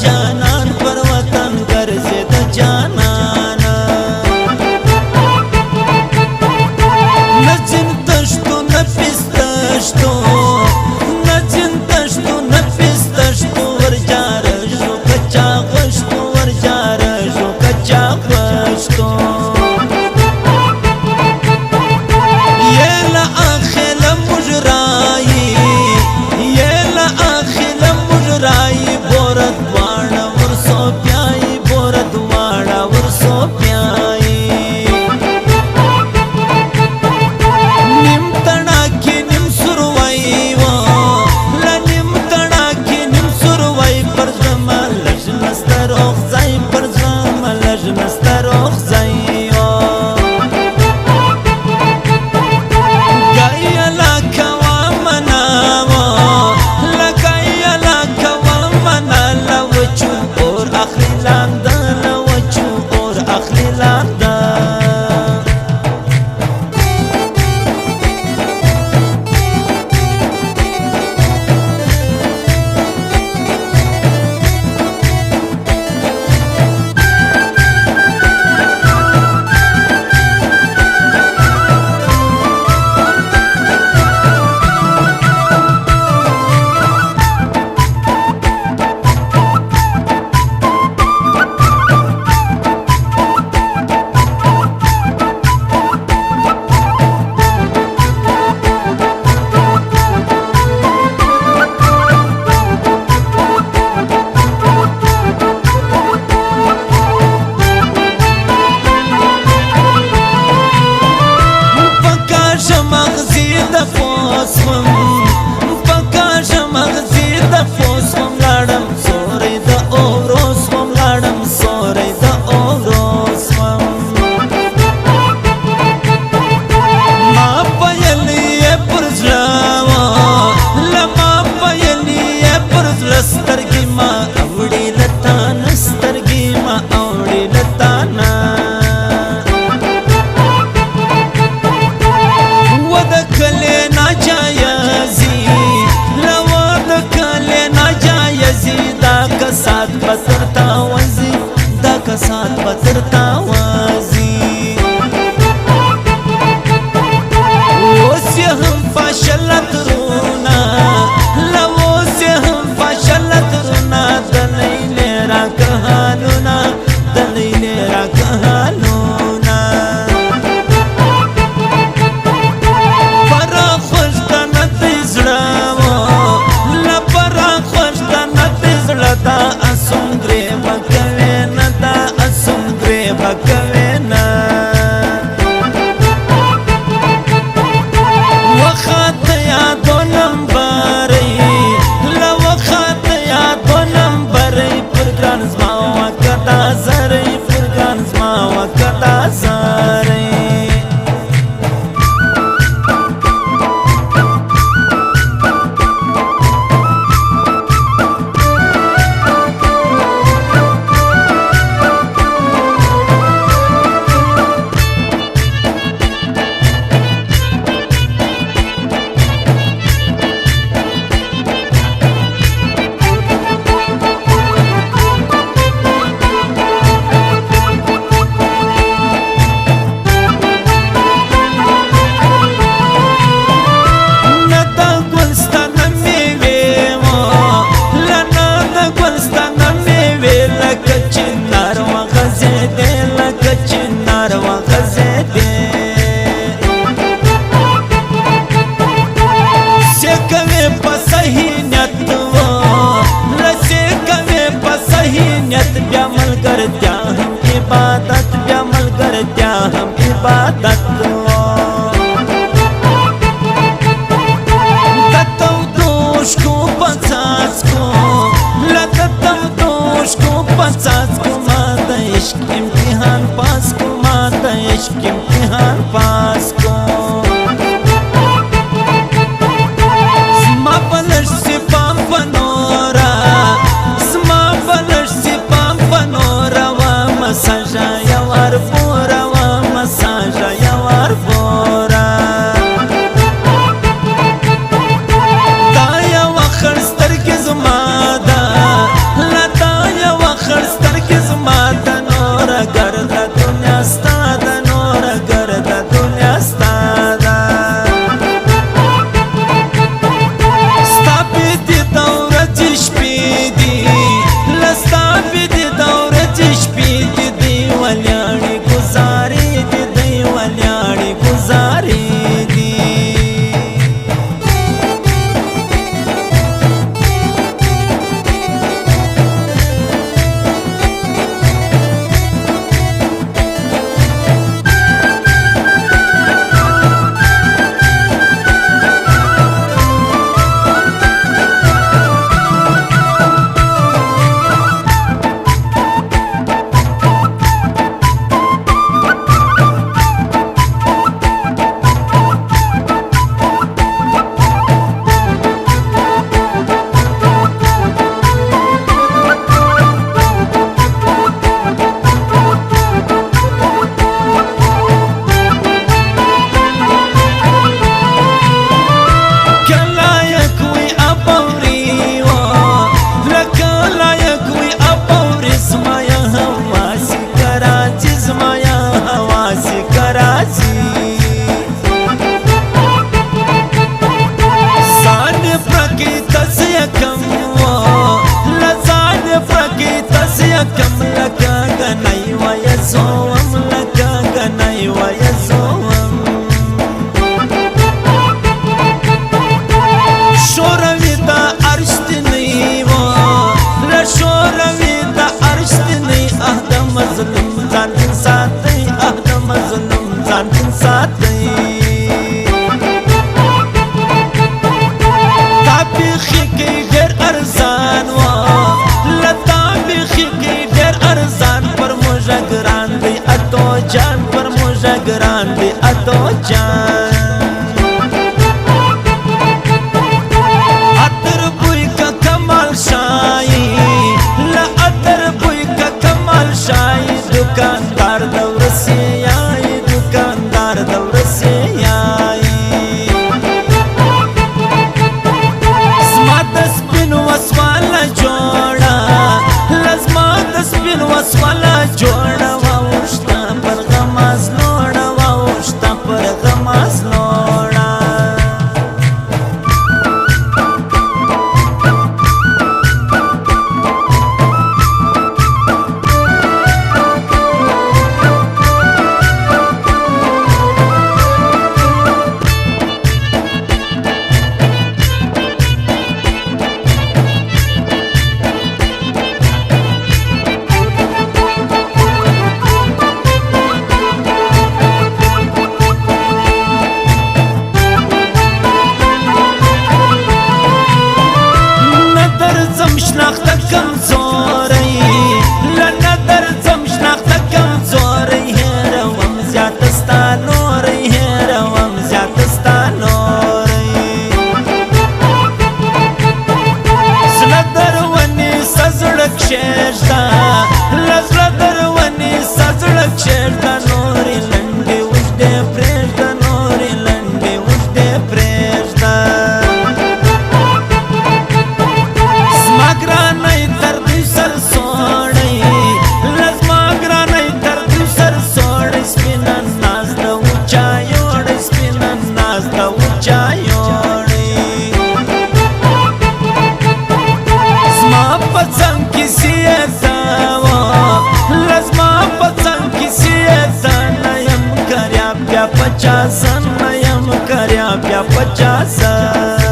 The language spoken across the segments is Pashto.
جانان پر وطن ګرځي د جانان نجن تشتو نفس تشتو نجن تشتو نفس تشتو ورجار شو کچا غشتو ورجار شو کچا غشتو يلا اخل مجراي يلا اخل مجراي بورد وانا ورسو پیاي بورد وانا ورسو پیاي نیم تڑا کی نیم سروي وا لا نیم تڑا کی نیم سروي پر زما لجنستر اوخزای پر زما لجنستر اوخزای کسات بترتا وازی اوسی هم فاشلت رونا لوسی هم فاشلت رونا دلیل را کهالونا دلیل را کهالونا پرا خوشتا نتیزڑاو لپرا خوشتا نتیزڑتا اسنگری بکوی بکوینا وخت یادو نمبری لوخت یادو نمبری پرگران زما وکتا زری پرگران زما وکتا زری करत्या हम इबादत ब्यामल करत्या हम इबादत तत्व दोष को पचास को लतत्व दोष को पचास को माता इश्क इम्तिहान पास को माता इश्क इम्तिहान पास को massaja ya war pura wa massaja ya کسی لزما پڅنګ کسی نه يم کریا بیا 50 نه يم کریا بیا 50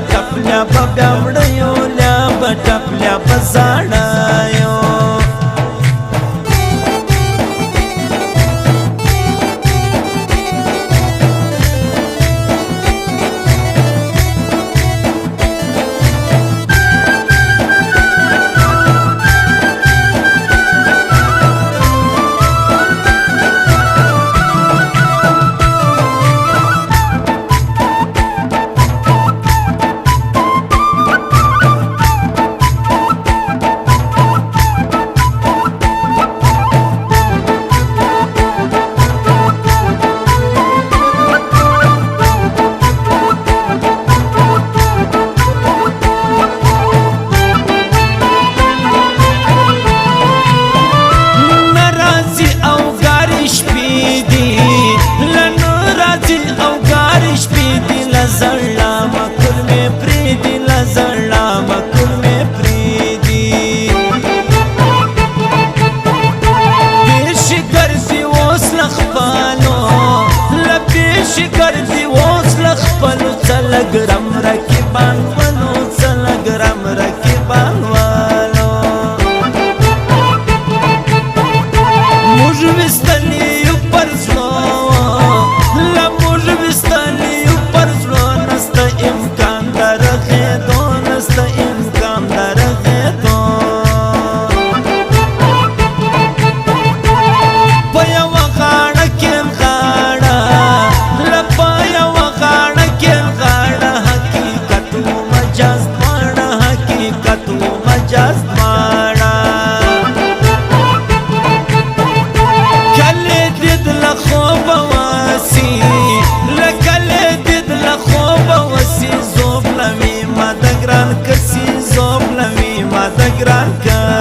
टपल्या बब्यावडयो ल्या टपल्या बसाडायो लजड़ा मकुल में प्रीति लजड़ा मकुल में प्रीति पेश कर दी ओस लखपालो पेश कर दी ओस लखपालो चलग्रम रकीबान वालो चलग्रम रकीबान वालो मुझ विस्तली ऊपर स्लो ला मुझ विस्तली امکان درخیدو نست امکان درخیدو پیا وغاړه کیم غاړه لپیا وغاړه کیم غاړه حقیقت و مجاز دواړه حقیقت و مجاز دواړه کله دید لخوب واسی لکله دید لخوب واسی زوب لوی ما دگران کسی زوب لوی ما دگران کسی